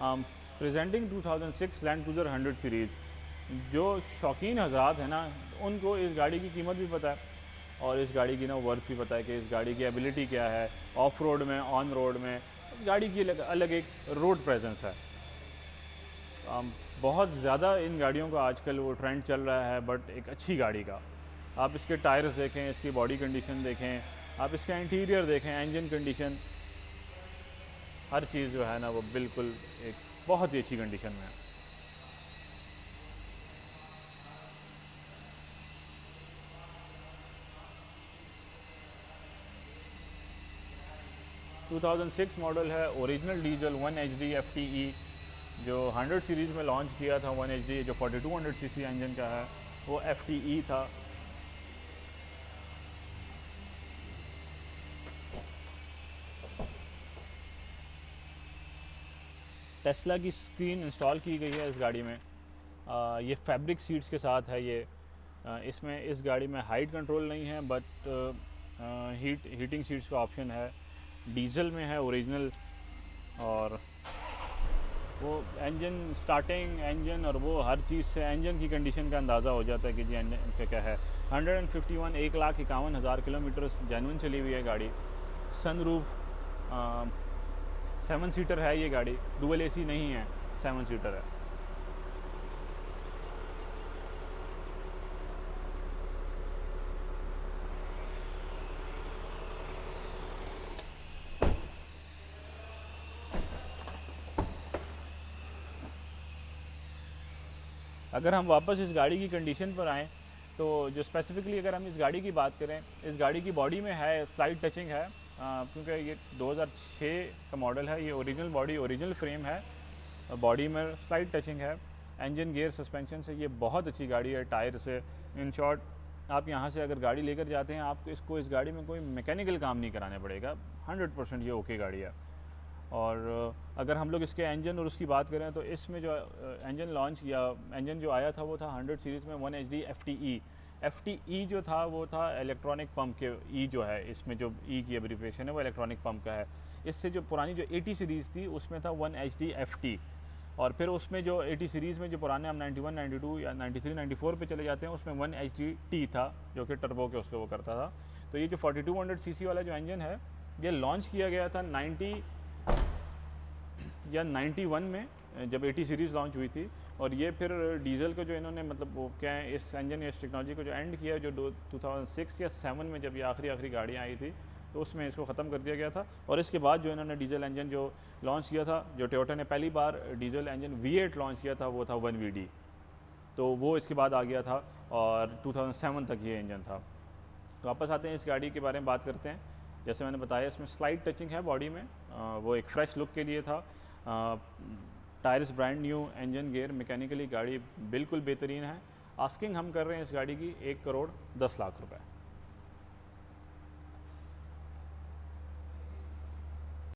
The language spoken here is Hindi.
Presenting 2006 land cruiser 100 series. जो शौकीन हजरात हैं ना, उनको इस गाड़ी की कीमत भी पता है और इस गाड़ी की ना वर्थ भी पता है कि इस गाड़ी की एबिलिटी क्या है ऑफ रोड में, ऑन रोड में। इस गाड़ी की अलग एक रोड प्रेजेंस है। बहुत ज़्यादा इन गाड़ियों का आजकल वो ट्रेंड चल रहा है, बट एक अच्छी गाड़ी का। आप इसके टायर्स देखें, इसकी बॉडी कंडीशन देखें, आप इसका इंटीरियर देखें, इंजन कंडीशन, हर चीज़ जो है ना वो बिल्कुल एक बहुत ही अच्छी कंडीशन में है। टू 2006 मॉडल है, ओरिजिनल डीजल 1 HD FTE, जो 100 सीरीज़ में लॉन्च किया था। 1 HD जो 4200 सीसी इंजन का है वो FTE था। टेस्ला की स्क्रीन इंस्टॉल की गई है इस गाड़ी में। ये फैब्रिक सीट्स के साथ है। ये इसमें इस गाड़ी में हाइट कंट्रोल नहीं है, बट हीटिंग सीट्स का ऑप्शन है। डीजल में है ओरिजिनल, और वो इंजन स्टार्टिंग इंजन और वो हर चीज़ से इंजन की कंडीशन का अंदाज़ा हो जाता है कि जी इंजन का क्या है। 151 1,51,000 किलोमीटर जेन्युइन चली हुई है गाड़ी। सनरूफ 7 सीटर है ये गाड़ी, डुअल AC नहीं है, 7 सीटर है। अगर हम वापस इस गाड़ी की कंडीशन पर आएँ, तो जो स्पेसिफिकली अगर हम इस गाड़ी की बात करें, इस गाड़ी की बॉडी में है स्लाइड टचिंग है, क्योंकि ये 2006 का मॉडल है। ये ओरिजिनल बॉडी, ओरिजिनल फ्रेम है, बॉडी में स्लाइड टचिंग है। इंजन, गियर, सस्पेंशन से ये बहुत अच्छी गाड़ी है। टायर से, इन शॉर्ट, आप यहाँ से अगर गाड़ी लेकर जाते हैं, आपको इस गाड़ी में कोई मैकेनिकल काम नहीं कराने पड़ेगा। 100% ये ओके गाड़ी है। और अगर हम लोग इसके इंजन और उसकी बात करें, तो इसमें जो इंजन लॉन्च या इंजन जो आया था वो था 100 सीरीज़ में 1 HD FTE। FTE जो था वो था इलेक्ट्रॉनिक पंप के ई, जो है इसमें जो ई की एब्रीविएशन है वो इलेक्ट्रॉनिक पंप का है। इससे जो पुरानी जो 80 सीरीज़ थी उसमें था 1 HD FT, और फिर उसमें जो 80 सीरीज़ में जो पुराने हम 91, 92 या 93, 94 पे चले जाते हैं, उसमें 1 HDT था, जो कि टर्बो के उसको वो करता था। तो ये जो 4200 सीसी वाला जो इंजन है, ये लॉन्च किया गया था 90 या 91 में, जब 80 सीरीज़ लॉन्च हुई थी। और ये फिर डीजल को जो इन्होंने मतलब वो क्या है, इस इंजन या इस टेक्नोलॉजी को जो एंड किया, जो 2006 या 7 में जब ये आखिरी गाड़ियाँ आई थी, तो उसमें इसको ख़त्म कर दिया गया था। और इसके बाद जो इन्होंने डीजल इंजन जो लॉन्च किया था, जो टोयोटा ने पहली बार डीजल इंजन V8 लॉन्च किया था, वो था 1VD। तो वो इसके बाद आ गया था, और 2007 तक ये इंजन था। तो वापस आते हैं, इस गाड़ी के बारे में बात करते हैं। जैसे मैंने बताया, इसमें स्लाइड टचिंग है बॉडी में, वो एक फ्रेश लुक के लिए था। Tyres brand new, engine, gear mechanically गाड़ी बिल्कुल बेहतरीन है। आस्किंग हम कर रहे हैं इस गाड़ी की 1,10,00,000 रुपये।